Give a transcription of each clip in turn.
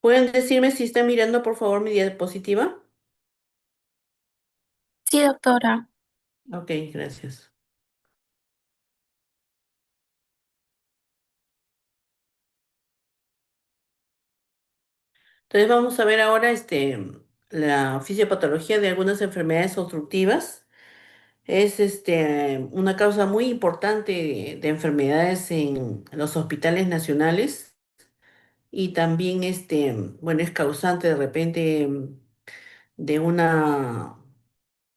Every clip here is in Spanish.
¿Pueden decirme si están mirando, por favor, mi diapositiva? Sí, doctora. Ok, gracias. Entonces vamos a ver ahora la fisiopatología de algunas enfermedades obstructivas. Es una causa muy importante de enfermedades en los hospitales nacionales y también bueno, es causante de repente de una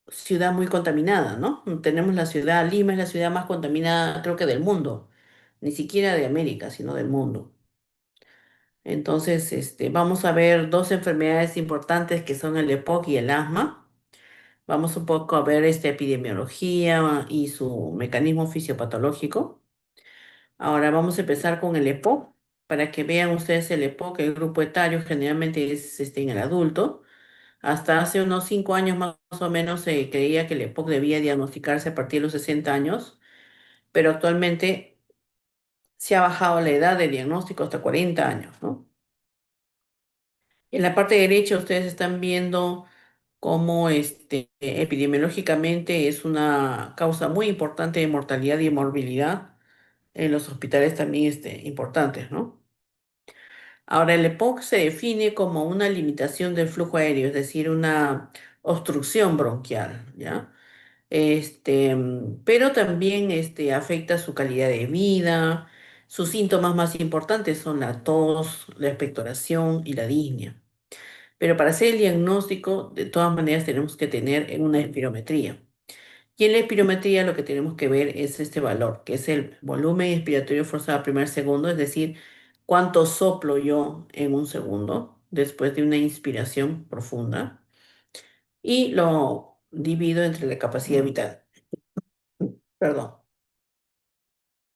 ciudad muy contaminada, ¿no? Tenemos la ciudad, Lima es la ciudad más contaminada, creo que del mundo, ni siquiera de América, sino del mundo. Entonces, vamos a ver dos enfermedades importantes que son el EPOC y el asma. Vamos un poco a ver esta epidemiología y su mecanismo fisiopatológico. Ahora vamos a empezar con el EPOC. Para que vean ustedes el EPOC, el grupo etario generalmente es en el adulto. Hasta hace unos 5 años más o menos se creía que el EPOC debía diagnosticarse a partir de los 60 años, pero actualmente se ha bajado la edad de diagnóstico hasta 40 años, ¿no? En la parte derecha ustedes están viendo cómo epidemiológicamente es una causa muy importante de mortalidad y morbilidad en los hospitales también importantes, ¿no? Ahora, el EPOC se define como una limitación del flujo aéreo, es decir, una obstrucción bronquial, ¿ya? Pero también afecta su calidad de vida. Sus síntomas más importantes son la tos, la expectoración y la disnea. Pero para hacer el diagnóstico, de todas maneras, tenemos que tener una espirometría. Y en la espirometría lo que tenemos que ver es este valor, que es el volumen expiratorio forzado primer segundo, es decir, cuánto soplo yo en un segundo después de una inspiración profunda, y lo divido entre la capacidad vital. Perdón.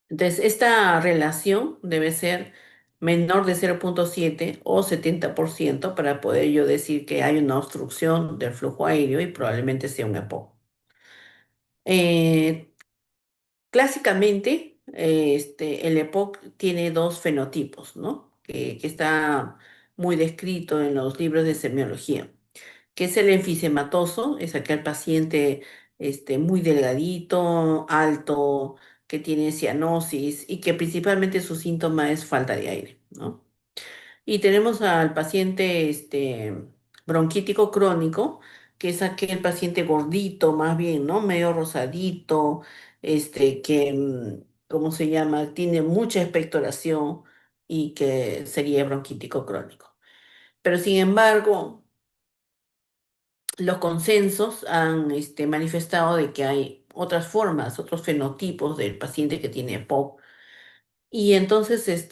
Entonces, esta relación debe ser menor de 0,7 o 70% para poder yo decir que hay una obstrucción del flujo aéreo y probablemente sea un EPOC. Eh, Clásicamente, el EPOC tiene dos fenotipos, ¿no? Que está muy descrito en los libros de semiología, que es el enfisematoso, es aquel paciente muy delgadito, alto, que tiene cianosis y que principalmente su síntoma es falta de aire, ¿no? Y tenemos al paciente bronquítico crónico, que es aquel paciente gordito, más bien, ¿no? Medio rosadito, que, ¿cómo se llama? Tiene mucha expectoración y que sería bronquítico crónico. Pero sin embargo, los consensos han manifestado de que hay otras formas, otros fenotipos del paciente que tiene POC y entonces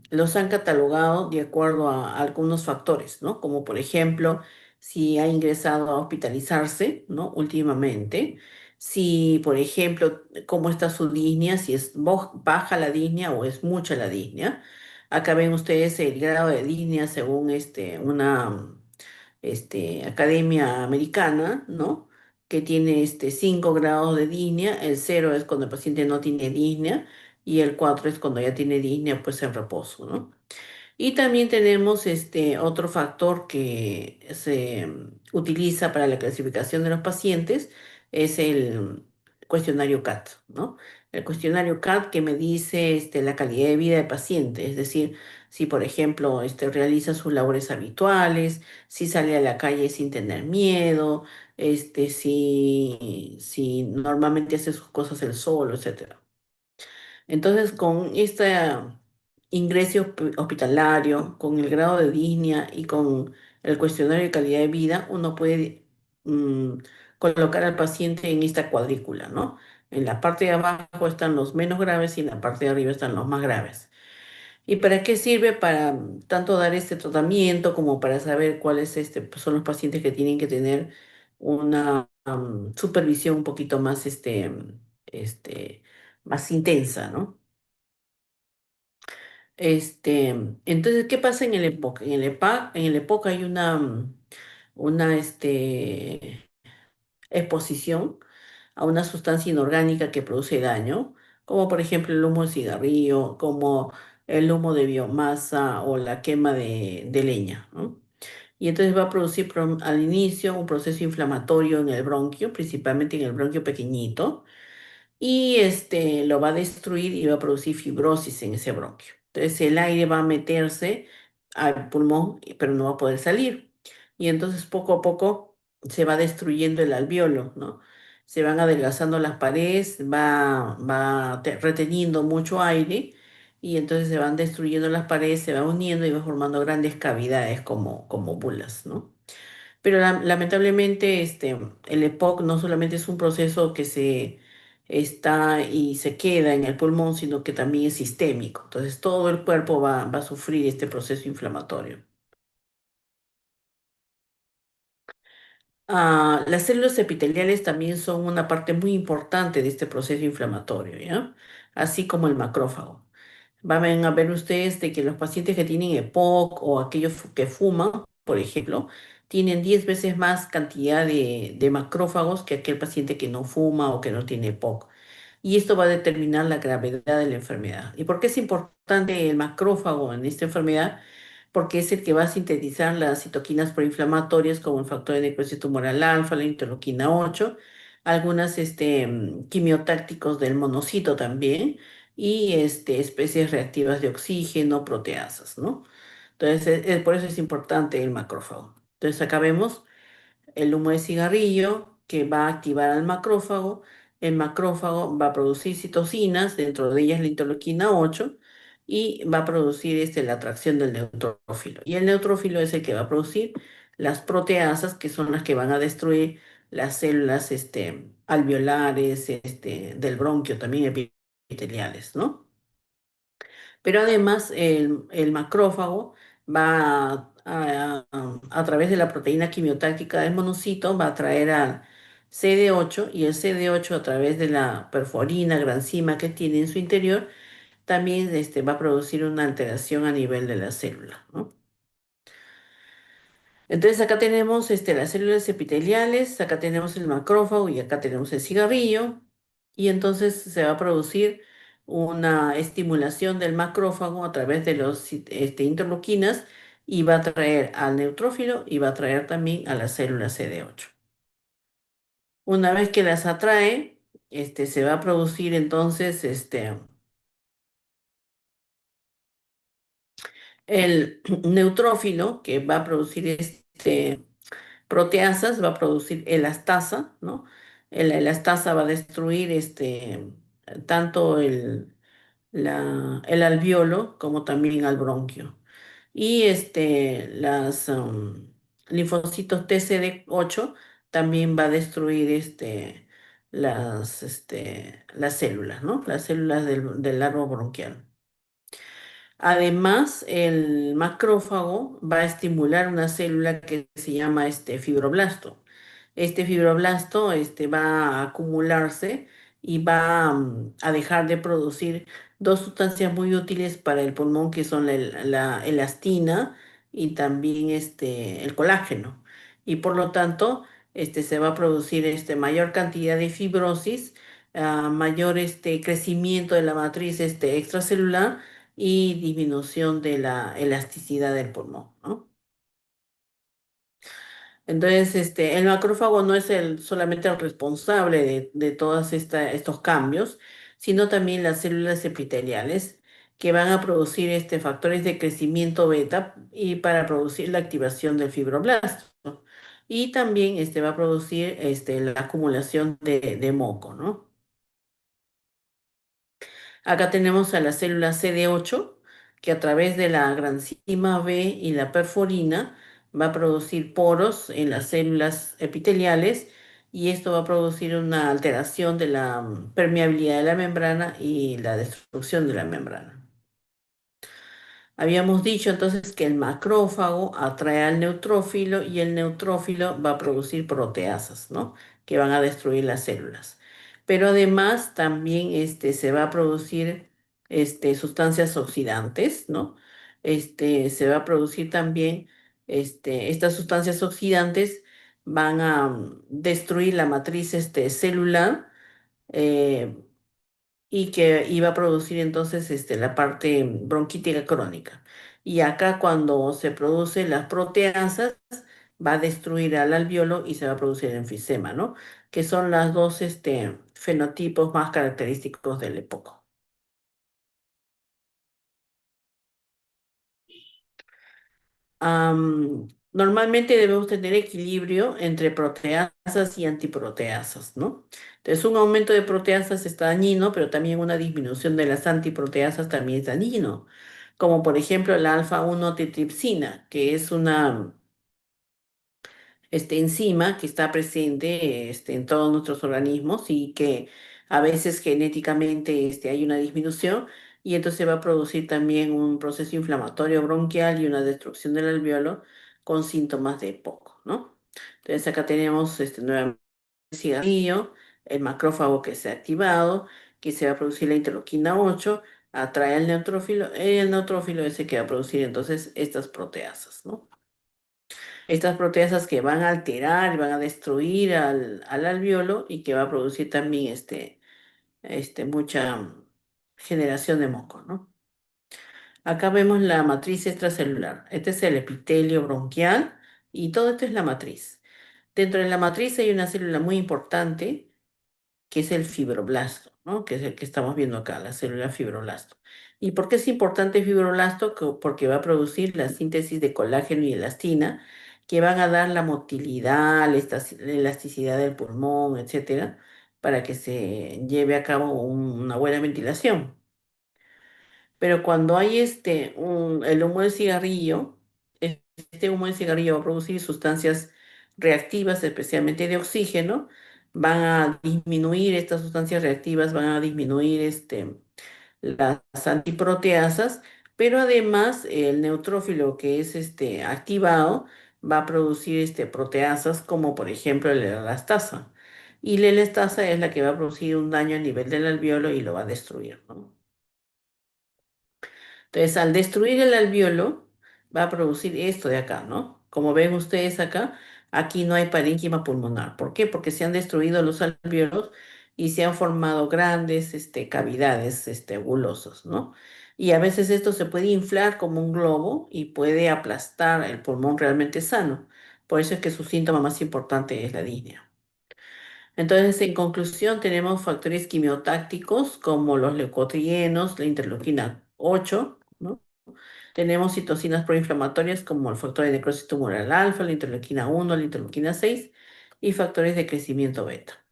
los han catalogado de acuerdo a algunos factores, ¿no? Como por ejemplo, si ha ingresado a hospitalizarse, ¿no? Últimamente, si por ejemplo, cómo está su disnea, si es baja la disnea o es mucha la disnea. Acá ven ustedes el grado de disnea según una academia americana, ¿no? Que tiene 5 grados de disnea. El cero es cuando el paciente no tiene disnea y el 4 es cuando ya tiene disnea, pues en reposo, ¿no? Y también tenemos otro factor que se utiliza para la clasificación de los pacientes, es el cuestionario CAT, ¿no? El cuestionario CAT que me dice la calidad de vida del paciente, es decir, si por ejemplo realiza sus labores habituales, si sale a la calle sin tener miedo, si normalmente hace sus cosas él solo, etcétera. Entonces, con este ingreso hospitalario, con el grado de disnea y con el cuestionario de calidad de vida, uno puede mm, colocar al paciente en esta cuadrícula, ¿no? En la parte de abajo están los menos graves y en la parte de arriba están los más graves. ¿Y para qué sirve? Para tanto dar este tratamiento como para saber cuáles pues, son los pacientes que tienen que tener una supervisión un poquito más, más intensa, ¿no? Entonces, ¿qué pasa en el EPOC? En el EPOC hay una exposición a una sustancia inorgánica que produce daño, como por ejemplo el humo del cigarrillo, como el humo de biomasa o la quema de leña, ¿no? Y entonces va a producir al inicio un proceso inflamatorio en el bronquio, principalmente en el bronquio pequeñito, y lo va a destruir y va a producir fibrosis en ese bronquio. Entonces el aire va a meterse al pulmón, pero no va a poder salir. Y entonces poco a poco se va destruyendo el alveolo, ¿no? Se van adelgazando las paredes, reteniendo mucho aire y entonces se van destruyendo las paredes, se va uniendo y va formando grandes cavidades como bulas, ¿no? Pero lamentablemente el EPOC no solamente es un proceso que se está y se queda en el pulmón, sino que también es sistémico. Entonces todo el cuerpo va a sufrir este proceso inflamatorio. Las células epiteliales también son una parte muy importante de este proceso inflamatorio, ¿ya? Así como el macrófago. Van a ver ustedes de que los pacientes que tienen EPOC o aquellos que fuman, por ejemplo, tienen 10 veces más cantidad de macrófagos que aquel paciente que no fuma o que no tiene EPOC. Y esto va a determinar la gravedad de la enfermedad. ¿Y por qué es importante el macrófago en esta enfermedad? Porque es el que va a sintetizar las citoquinas proinflamatorias como el factor de necrosis tumoral alfa, la interleuquina 8, algunas quimiotácticos del monocito también y especies reactivas de oxígeno, proteasas, ¿no? Entonces, por eso es importante el macrófago. Entonces, acá vemos el humo de cigarrillo que va a activar al macrófago. El macrófago va a producir citocinas, dentro de ellas la interleuquina 8, y va a producir la atracción del neutrófilo. Y el neutrófilo es el que va a producir las proteasas, que son las que van a destruir las células alveolares, del bronquio, también epiteliales, ¿no? Pero además el macrófago va a través de la proteína quimiotáctica del monocito, va a atraer al CD8 y el CD8 a través de la perforina, granzima que tiene en su interior, también va a producir una alteración a nivel de la célula, ¿no? Entonces acá tenemos las células epiteliales, acá tenemos el macrófago y acá tenemos el cigarrillo. Y entonces se va a producir una estimulación del macrófago a través de los interleuquinas y va a atraer al neutrófilo y va a atraer también a las células CD8. Una vez que las atrae, se va a producir entonces el neutrófilo que va a producir proteasas, va a producir elastasa, ¿no? La elastasa va a destruir tanto el alveolo como también al bronquio. Y las linfocitos TCD8 también va a destruir las células, ¿no? Las células del árbol bronquial. Además, el macrófago va a estimular una célula que se llama fibroblasto. Este fibroblasto va a acumularse y va a dejar de producir dos sustancias muy útiles para el pulmón, que son la elastina y también el colágeno. Y por lo tanto, se va a producir mayor cantidad de fibrosis, mayor crecimiento de la matriz extracelular y disminución de la elasticidad del pulmón, ¿no? Entonces, el macrófago no es solamente el responsable de todos estos cambios, sino también las células epiteliales que van a producir factores de crecimiento beta y para producir la activación del fibroblasto. Y también va a producir la acumulación de moco, ¿no? Acá tenemos a la célula CD8 que a través de la granzima B y la perforina va a producir poros en las células epiteliales y esto va a producir una alteración de la permeabilidad de la membrana y la destrucción de la membrana. Habíamos dicho entonces que el macrófago atrae al neutrófilo y el neutrófilo va a producir proteasas, ¿no? Que van a destruir las células. Pero además también se va a producir sustancias oxidantes, ¿no? Se va a producir también estas sustancias oxidantes van a destruir la matriz celular, eh, y que iba a producir entonces la parte bronquítica crónica. Y acá cuando se producen las proteasas, va a destruir al alveolo y se va a producir enfisema, ¿no? Que son las dos fenotipos más característicos del EPOC. Normalmente debemos tener equilibrio entre proteasas y antiproteasas, ¿no? Entonces, un aumento de proteasas está dañino, pero también una disminución de las antiproteasas también es dañino, como por ejemplo la alfa 1 titripsina, que es una enzima que está presente en todos nuestros organismos y que a veces genéticamente hay una disminución y entonces va a producir también un proceso inflamatorio bronquial y una destrucción del alveolo con síntomas de EPOC, ¿no? Entonces acá tenemos nuevamente el cigarrillo, el macrófago que se ha activado, que se va a producir la interleuquina 8, atrae al neutrófilo, y el neutrófilo ese que va a producir entonces estas proteasas, ¿no? Estas proteasas que van a alterar y van a destruir al alveolo y que va a producir también mucha generación de moco, ¿no? Acá vemos la matriz extracelular. Este es el epitelio bronquial y todo esto es la matriz. Dentro de la matriz hay una célula muy importante que es el fibroblasto, ¿no? Que es el que estamos viendo acá, la célula fibroblasto. ¿Y por qué es importante el fibroblasto? Porque va a producir la síntesis de colágeno y elastina, que van a dar la motilidad, la elasticidad del pulmón, etcétera, para que se lleve a cabo una buena ventilación. Pero cuando hay el humo de cigarrillo, este humo de cigarrillo va a producir sustancias reactivas, especialmente de oxígeno, van a disminuir estas sustancias reactivas, van a disminuir las antiproteasas, pero además el neutrófilo que es activado va a producir proteasas como por ejemplo la elastasa. Y la elastasa es la que va a producir un daño a nivel del alveolo y lo va a destruir, ¿no? Entonces, al destruir el alveolo, va a producir esto de acá, ¿no? Como ven ustedes acá, aquí no hay parénquima pulmonar. ¿Por qué? Porque se han destruido los alveolos y se han formado grandes cavidades bullosos, ¿no? Y a veces esto se puede inflar como un globo y puede aplastar el pulmón realmente sano. Por eso es que su síntoma más importante es la disnea. Entonces, en conclusión, tenemos factores quimiotácticos como los leucotrienos, la interleuquina 8, ¿no? Tenemos citocinas proinflamatorias como el factor de necrosis tumoral alfa, la interleuquina 1, la interleuquina 6 y factores de crecimiento beta.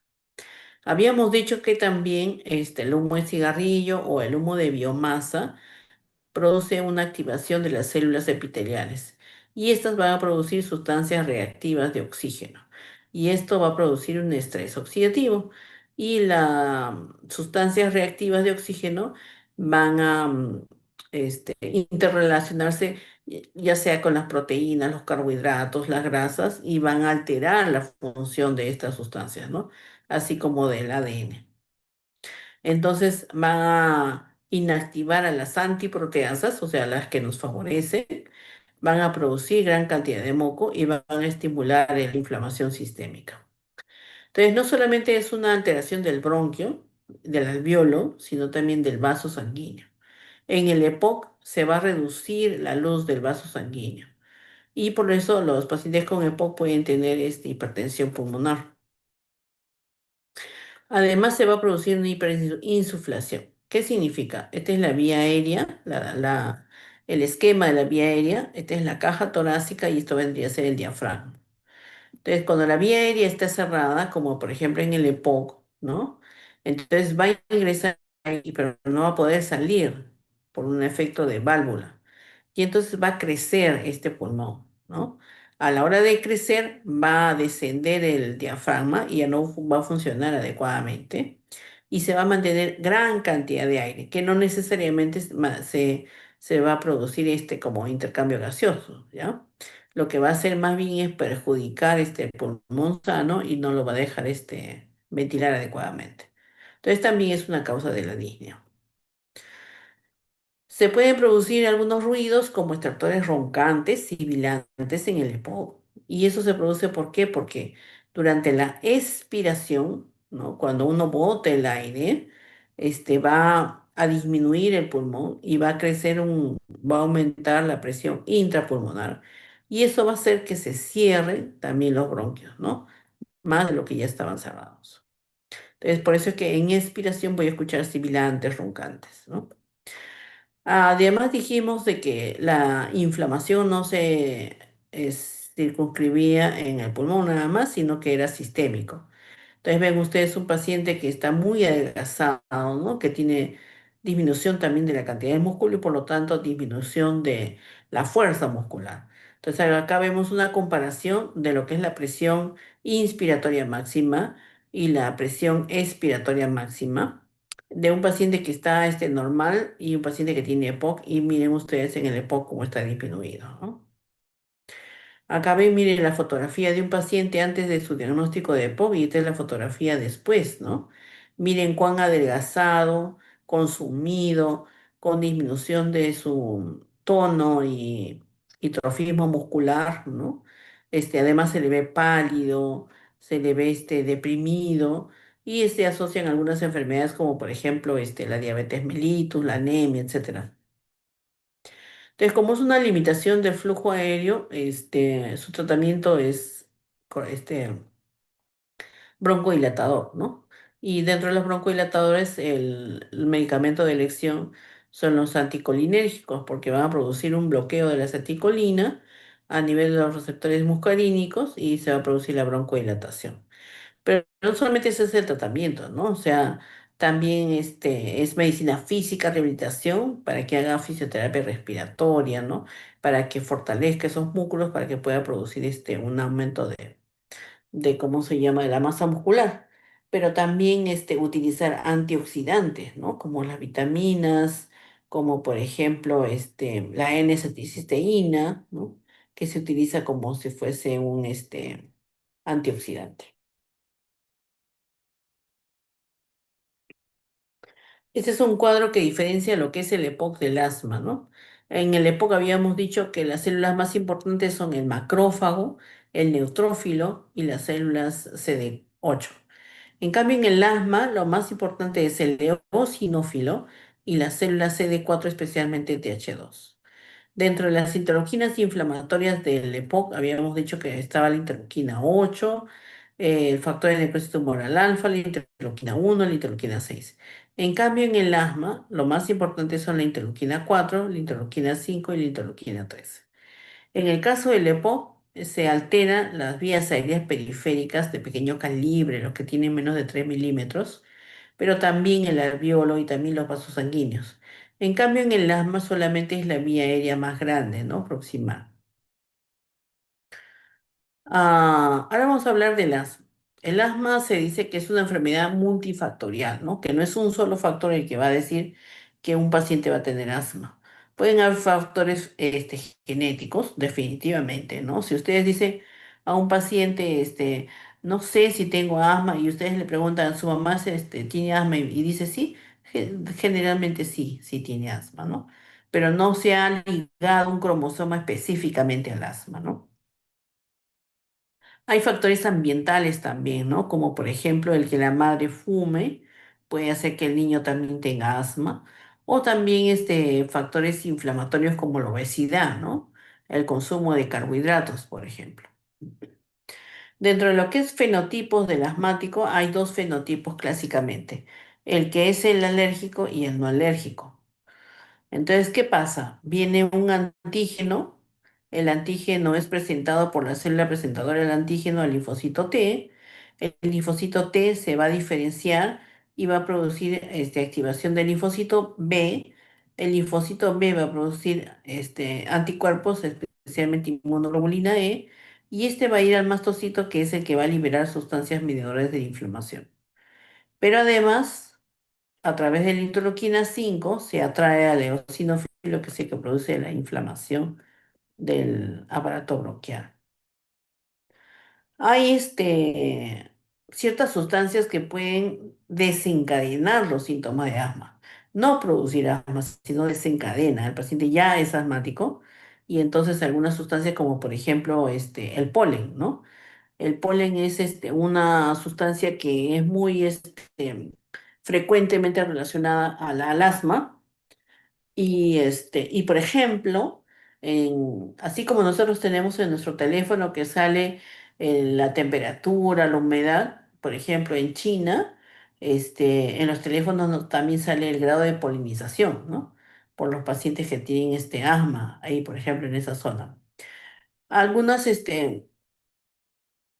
Habíamos dicho que también el humo de cigarrillo o el humo de biomasa produce una activación de las células epiteliales y estas van a producir sustancias reactivas de oxígeno y esto va a producir un estrés oxidativo y las sustancias reactivas de oxígeno van a interrelacionarse ya sea con las proteínas, los carbohidratos, las grasas y van a alterar la función de estas sustancias, ¿no? Así como del ADN. Entonces van a inactivar a las antiproteasas, o sea, las que nos favorecen, van a producir gran cantidad de moco y van a estimular la inflamación sistémica. Entonces, no solamente es una alteración del bronquio, del alveolo, sino también del vaso sanguíneo. En el EPOC se va a reducir la luz del vaso sanguíneo y por eso los pacientes con EPOC pueden tener hipertensión pulmonar. Además, se va a producir una hiperinsuflación. ¿Qué significa? Esta es la vía aérea, el esquema de la vía aérea. Esta es la caja torácica y esto vendría a ser el diafragma. Entonces, cuando la vía aérea está cerrada, como por ejemplo en el EPOC, ¿no? Entonces va a ingresar ahí, pero no va a poder salir por un efecto de válvula y entonces va a crecer este pulmón, ¿no? A la hora de crecer va a descender el diafragma y ya no va a funcionar adecuadamente y se va a mantener gran cantidad de aire, que no necesariamente se va a producir como intercambio gaseoso, ¿ya? Lo que va a hacer más bien es perjudicar este pulmón sano y no lo va a dejar ventilar adecuadamente. Entonces también es una causa de la disnea. Se pueden producir algunos ruidos como extractores roncantes, sibilantes en el EPOC. Y eso se produce ¿por qué? Porque durante la expiración, ¿no? Cuando uno bota el aire, va a disminuir el pulmón y va a aumentar la presión intrapulmonar. Y eso va a hacer que se cierren también los bronquios, ¿no? Más de lo que ya estaban cerrados. Entonces, por eso es que en expiración voy a escuchar sibilantes, roncantes, ¿no? Además dijimos de que la inflamación no se circunscribía en el pulmón nada más, sino que era sistémico. Entonces ven ustedes un paciente que está muy adelgazado, ¿no? Que tiene disminución también de la cantidad de músculo y por lo tanto disminución de la fuerza muscular. Entonces acá vemos una comparación de lo que es la presión inspiratoria máxima y la presión expiratoria máxima de un paciente que está normal y un paciente que tiene EPOC y miren ustedes en el EPOC cómo está disminuido, ¿no? Acá ven, miren la fotografía de un paciente antes de su diagnóstico de EPOC y esta es la fotografía después, ¿no? Miren cuán adelgazado, consumido, con disminución de su tono y trofismo muscular, ¿no? Además se le ve pálido, se le ve deprimido y asocian algunas enfermedades como por ejemplo la diabetes mellitus, la anemia, etcétera. Entonces, como es una limitación del flujo aéreo, su tratamiento es broncodilatador, ¿no? Y dentro de los broncodilatadores, el medicamento de elección son los anticolinérgicos, porque van a producir un bloqueo de la acetilcolina a nivel de los receptores muscarínicos y se va a producir la broncodilatación. Pero no solamente ese es el tratamiento, ¿no? O sea, también es medicina física, rehabilitación, para que haga fisioterapia respiratoria, ¿no? Para que fortalezca esos músculos, para que pueda producir un aumento de ¿cómo se llama?, de la masa muscular. Pero también utilizar antioxidantes, ¿no? Como las vitaminas, como por ejemplo la N-acetilcisteína, ¿no? Que se utiliza como si fuese un antioxidante. Este es un cuadro que diferencia lo que es el EPOC del asma, ¿no? En el EPOC habíamos dicho que las células más importantes son el macrófago, el neutrófilo y las células CD8. En cambio, en el asma, lo más importante es el eosinófilo y las células CD4, especialmente TH2. Dentro de las interleuquinas inflamatorias del EPOC, habíamos dicho que estaba la interleuquina 8, el factor de necrosis tumoral alfa, la interleuquina 1, la interleuquina 6. En cambio, en el asma, lo más importante son la interleuquina 4, la interleuquina 5 y la interleuquina 3. En el caso del EPO, se alteran las vías aéreas periféricas de pequeño calibre, los que tienen menos de 3 milímetros, pero también el alveolo y también los vasos sanguíneos. En cambio, en el asma solamente es la vía aérea más grande, ¿no? Proximal. Ahora vamos a hablar del asma. El asma se dice que es una enfermedad multifactorial, ¿no? Que no es un solo factor el que va a decir que un paciente va a tener asma. Pueden haber factores genéticos, definitivamente, ¿no? Si ustedes dicen a un paciente, no sé si tengo asma, y ustedes le preguntan a su mamá si tiene asma y dice sí, generalmente sí, sí tiene asma, ¿no? Pero no se ha ligado un cromosoma específicamente al asma, ¿no? Hay factores ambientales también, ¿no? Como por ejemplo el que la madre fume puede hacer que el niño también tenga asma. O también factores inflamatorios como la obesidad, ¿no? El consumo de carbohidratos, por ejemplo. Dentro de lo que es fenotipos del asmático, hay dos fenotipos clásicamente, el que es el alérgico y el no alérgico. Entonces, ¿qué pasa? Viene un antígeno, el antígeno es presentado por la célula presentadora del antígeno al linfocito T, el linfocito T se va a diferenciar y va a producir activación del linfocito B, el linfocito B va a producir anticuerpos, especialmente inmunoglobulina E, y este va a ir al mastocito que es el que va a liberar sustancias mediadoras de la inflamación. Pero además a través de la interleuquina 5 se atrae al eosinófilo, que es el que produce la inflamación del aparato bronquial. Hay ciertas sustancias que pueden desencadenar los síntomas de asma. No producir asma, sino desencadena. El paciente ya es asmático y entonces algunas sustancias como por ejemplo el polen, ¿no? El polen es una sustancia que es muy frecuentemente relacionada al asma. Y por ejemplo, así como nosotros tenemos en nuestro teléfono que sale la temperatura, la humedad, por ejemplo, en China, en los teléfonos también sale el grado de polinización, ¿no? Por los pacientes que tienen asma, ahí, por ejemplo, en esa zona. Algunas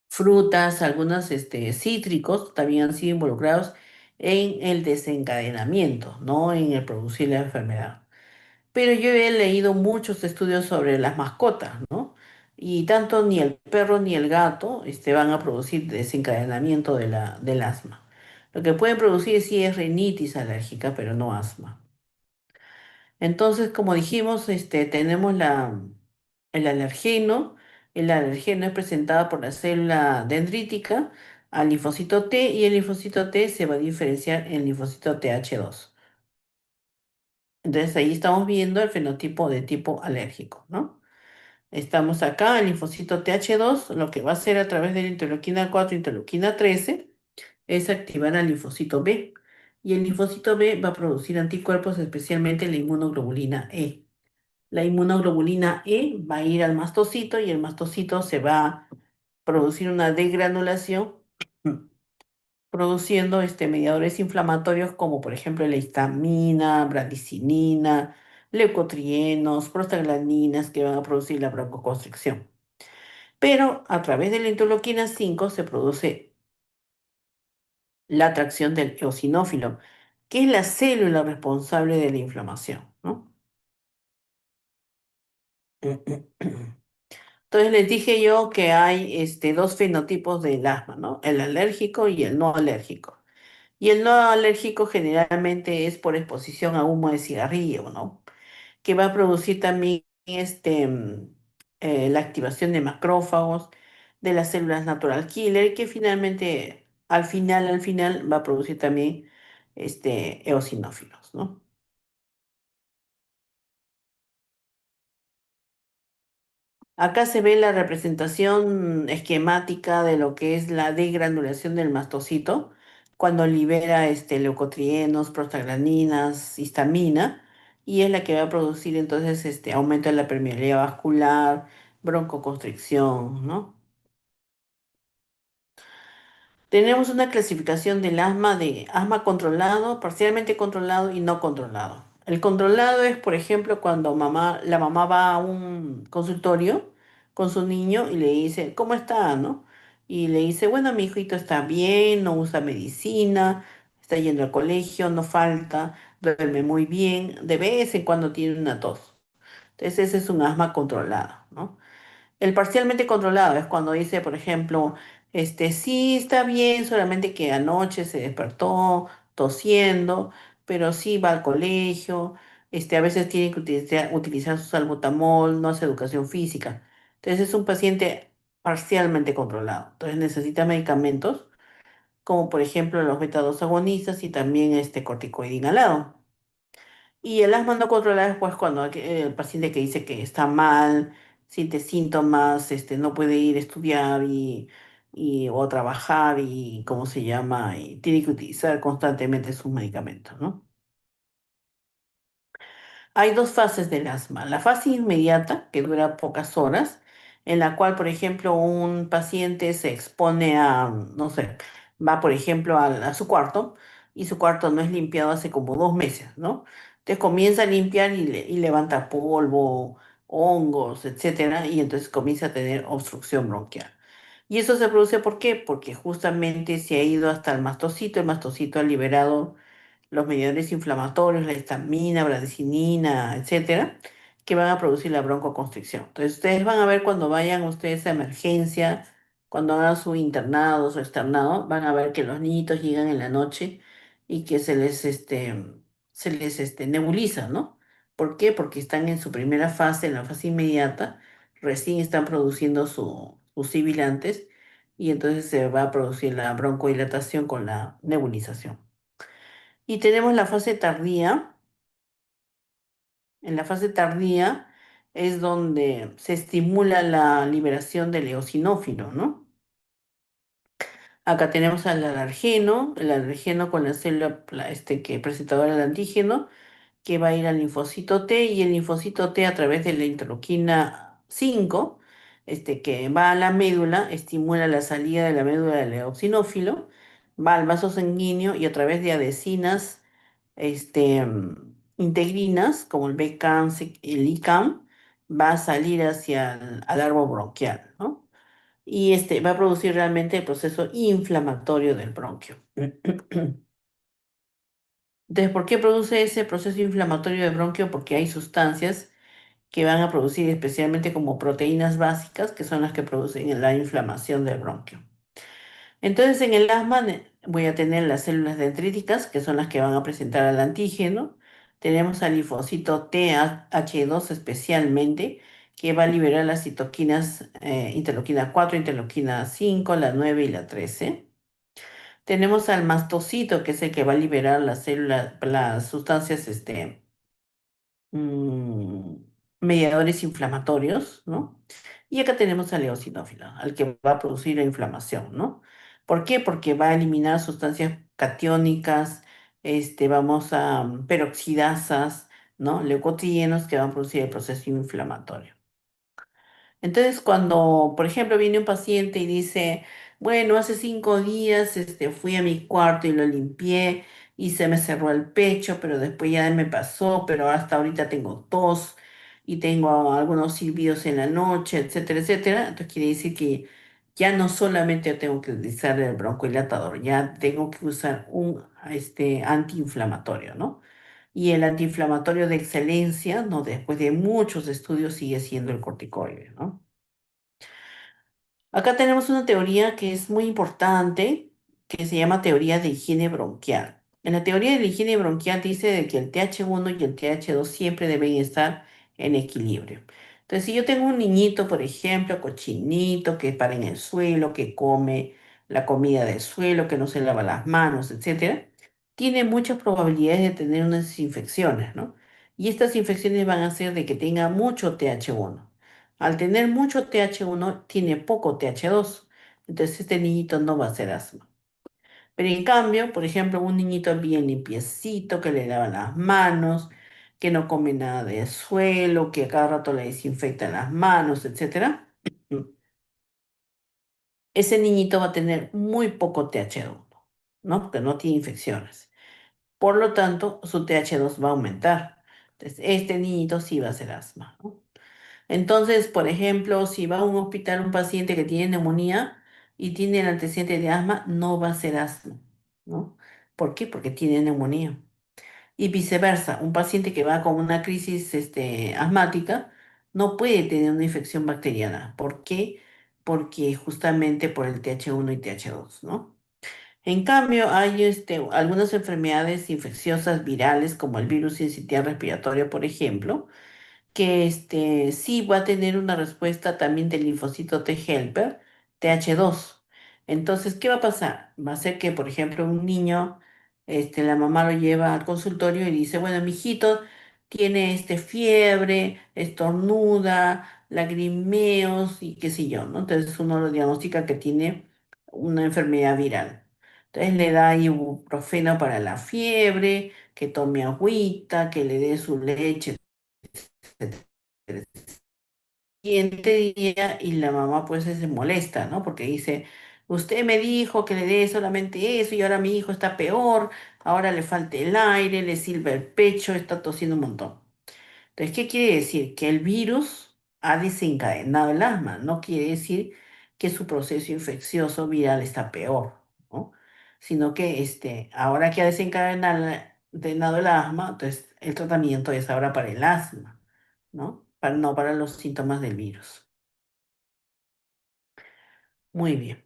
frutas, algunos cítricos también han sido involucrados en el desencadenamiento, no en el producir la enfermedad. Pero yo he leído muchos estudios sobre las mascotas, ¿no? Y tanto ni el perro ni el gato van a producir desencadenamiento del asma. Lo que pueden producir sí es rinitis alérgica, pero no asma. Entonces, como dijimos, tenemos el alergeno. El alergeno es presentado por la célula dendrítica al linfocito T y el linfocito T se va a diferenciar en linfocito TH2. Entonces ahí estamos viendo el fenotipo de tipo alérgico, ¿no? Estamos acá, el linfocito TH2, lo que va a hacer a través de la interleuquina 4, interleuquina 13, es activar al linfocito B. Y el linfocito B va a producir anticuerpos, especialmente la inmunoglobulina E. La inmunoglobulina E va a ir al mastocito y el mastocito se va a producir una degranulación produciendo mediadores inflamatorios como por ejemplo la histamina, bradicinina, leucotrienos, prostaglandinas que van a producir la broncoconstricción. Pero a través de la interleuquina 5 se produce la atracción del eosinófilo, que es la célula responsable de la inflamación, ¿no? Entonces les dije yo que hay dos fenotipos del asma, ¿no? El alérgico y el no alérgico. Y el no alérgico generalmente es por exposición a humo de cigarrillo, ¿no? Que va a producir también la activación de macrófagos, de las células natural killer, que finalmente, al final, va a producir también eosinófilos, ¿no? Acá se ve la representación esquemática de lo que es la degranulación del mastocito cuando libera leucotrienos, prostaglandinas, histamina, y es la que va a producir entonces este aumento de la permeabilidad vascular, broncoconstricción, ¿no? Tenemos una clasificación del asma de asma controlado, parcialmente controlado y no controlado. El controlado es, por ejemplo, cuando la mamá va a un consultorio con su niño y le dice, ¿cómo está, no? Y le dice, bueno, mi hijito está bien, no usa medicina, está yendo al colegio, no falta, duerme muy bien, de vez en cuando tiene una tos. Entonces ese es un asma controlado, ¿no? El parcialmente controlado es cuando dice, por ejemplo, sí está bien, solamente que anoche se despertó tosiendo, pero sí va al colegio, a veces tiene que utilizar su salbutamol, no hace educación física. Entonces es un paciente parcialmente controlado. Entonces necesita medicamentos, como por ejemplo los beta 2 agonistas y también este corticoide inhalado. Y el asma no controlada es pues cuando el paciente que dice que está mal, siente síntomas, no puede ir a estudiar o trabajar y, ¿cómo se llama? Y tiene que utilizar constantemente sus medicamentos, ¿no? Hay dos fases del asma. La fase inmediata, que dura pocas horas, en la cual, por ejemplo, un paciente se expone a, no sé, va, por ejemplo, a su cuarto y su cuarto no es limpiado hace como 2 meses, ¿no? Entonces comienza a limpiar y levanta polvo, hongos, etcétera, y entonces comienza a tener obstrucción bronquial. Y eso se produce ¿por qué? Porque justamente se ha ido hasta el mastocito ha liberado los mediadores inflamatorios, la histamina, bradicinina, etcétera, que van a producir la broncoconstricción. Entonces, ustedes van a ver cuando vayan ustedes a emergencia, cuando hagan su internado, su externado, van a ver que los niñitos llegan en la noche y que se les nebuliza, ¿no? ¿Por qué? Porque están en su primera fase, en la fase inmediata, recién están produciendo sus sibilantes y entonces se va a producir la broncodilatación con la nebulización. Y tenemos la fase tardía. En la fase tardía es donde se estimula la liberación del eosinófilo, ¿no? Acá tenemos al alergeno, el alergeno con la célula que presentadora de antígeno, que va a ir al linfocito T y el linfocito T a través de la interleuquina 5, que va a la médula, estimula la salida de la médula del eosinófilo, va al vaso sanguíneo y a través de adhesinas integrinas, como el BCAM, el ICAM, va a salir hacia al árbol bronquial, ¿no? Y va a producir realmente el proceso inflamatorio del bronquio. Entonces, ¿por qué produce ese proceso inflamatorio del bronquio? Porque hay sustancias que van a producir especialmente como proteínas básicas, que son las que producen la inflamación del bronquio. Entonces, en el asma voy a tener las células dendríticas, que son las que van a presentar al antígeno. Tenemos al linfocito TH2 especialmente, que va a liberar las citoquinas, interleuquina 4, interleuquina 5, la 9 y la 13. Tenemos al mastocito, que es el que va a liberar las células, las sustancias, mm, mediadores inflamatorios, ¿no? Y acá tenemos al eosinófilo, al que va a producir la inflamación, ¿no? ¿Por qué? Porque va a eliminar sustancias catiónicas, vamos a peroxidasas, ¿no? Leucotrienos que van a producir el proceso inflamatorio. Entonces, cuando, por ejemplo, viene un paciente y dice, bueno, hace 5 días fui a mi cuarto y lo limpié y se me cerró el pecho, pero después ya me pasó, pero hasta ahorita tengo tos y tengo algunos silbidos en la noche, etcétera, etcétera. Entonces quiere decir que ya no solamente tengo que utilizar el broncohilatador, ya tengo que usar un antiinflamatorio, ¿no? Y el antiinflamatorio de excelencia, ¿no? Después de muchos estudios, sigue siendo el corticoide, ¿no? Acá tenemos una teoría que es muy importante, que se llama teoría de higiene bronquial. En la teoría de la higiene bronquial dice de que el TH1 y el TH2 siempre deben estar en equilibrio. Entonces, si yo tengo un niñito, por ejemplo, cochinito, que para en el suelo, que come la comida del suelo, que no se lava las manos, etcétera, tiene muchas probabilidades de tener unas infecciones, ¿no? Y estas infecciones van a hacer de que tenga mucho TH1. Al tener mucho TH1, tiene poco TH2. Entonces, este niñito no va a hacer asma. Pero en cambio, por ejemplo, un niñito bien limpiecito, que le lava las manos, que no come nada de suelo, que a cada rato le desinfectan las manos, etcétera, ese niñito va a tener muy poco TH1, ¿no? Porque no tiene infecciones. Por lo tanto, su TH2 va a aumentar. Entonces, este niñito sí va a hacer asma, ¿no? Entonces, por ejemplo, si va a un hospital un paciente que tiene neumonía y tiene el antecedente de asma, no va a ser asma, ¿no? ¿Por qué? Porque tiene neumonía. Y viceversa, un paciente que va con una crisis asmática no puede tener una infección bacteriana. ¿Por qué? Porque justamente por el TH1 y TH2, ¿no? En cambio, hay algunas enfermedades infecciosas virales como el virus sincitial respiratorio, por ejemplo, que sí va a tener una respuesta también del linfocito T helper, TH2. Entonces, ¿qué va a pasar? Va a ser que, por ejemplo, un niño, la mamá lo lleva al consultorio y dice, bueno, mi hijito tiene fiebre, estornuda, lagrimeos y qué sé yo, ¿no? Entonces uno lo diagnostica que tiene una enfermedad viral. Entonces le da ibuprofeno para la fiebre, que tome agüita, que le dé su leche siguiente día y la mamá pues se molesta, ¿no? Porque dice, usted me dijo que le dé solamente eso y ahora mi hijo está peor, ahora le falta el aire, le silba el pecho, está tosiendo un montón. Entonces, ¿qué quiere decir? Que el virus ha desencadenado el asma, no quiere decir que su proceso infeccioso viral está peor, ¿no? Sino que ahora que ha desencadenado el asma, entonces el tratamiento es ahora para el asma, ¿no? No para los síntomas del virus. Muy bien.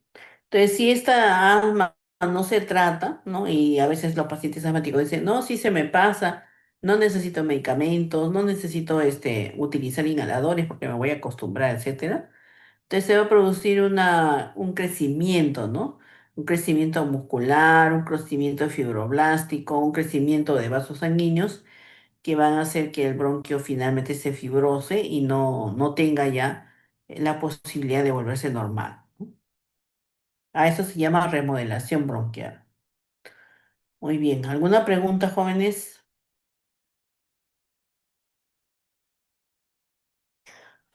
Entonces, si esta asma no se trata, ¿no? Y a veces los pacientes asmáticos dicen, no, sí se me pasa, no necesito medicamentos, no necesito utilizar inhaladores porque me voy a acostumbrar, etcétera. Entonces se va a producir un crecimiento, ¿no? Un crecimiento muscular, un crecimiento fibroblástico, un crecimiento de vasos sanguíneos que van a hacer que el bronquio finalmente se fibrose y no tenga ya la posibilidad de volverse normal. A eso se llama remodelación bronquial. Muy bien. ¿Alguna pregunta, jóvenes?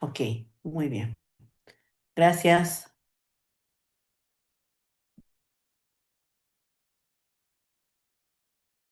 Ok, muy bien. Gracias.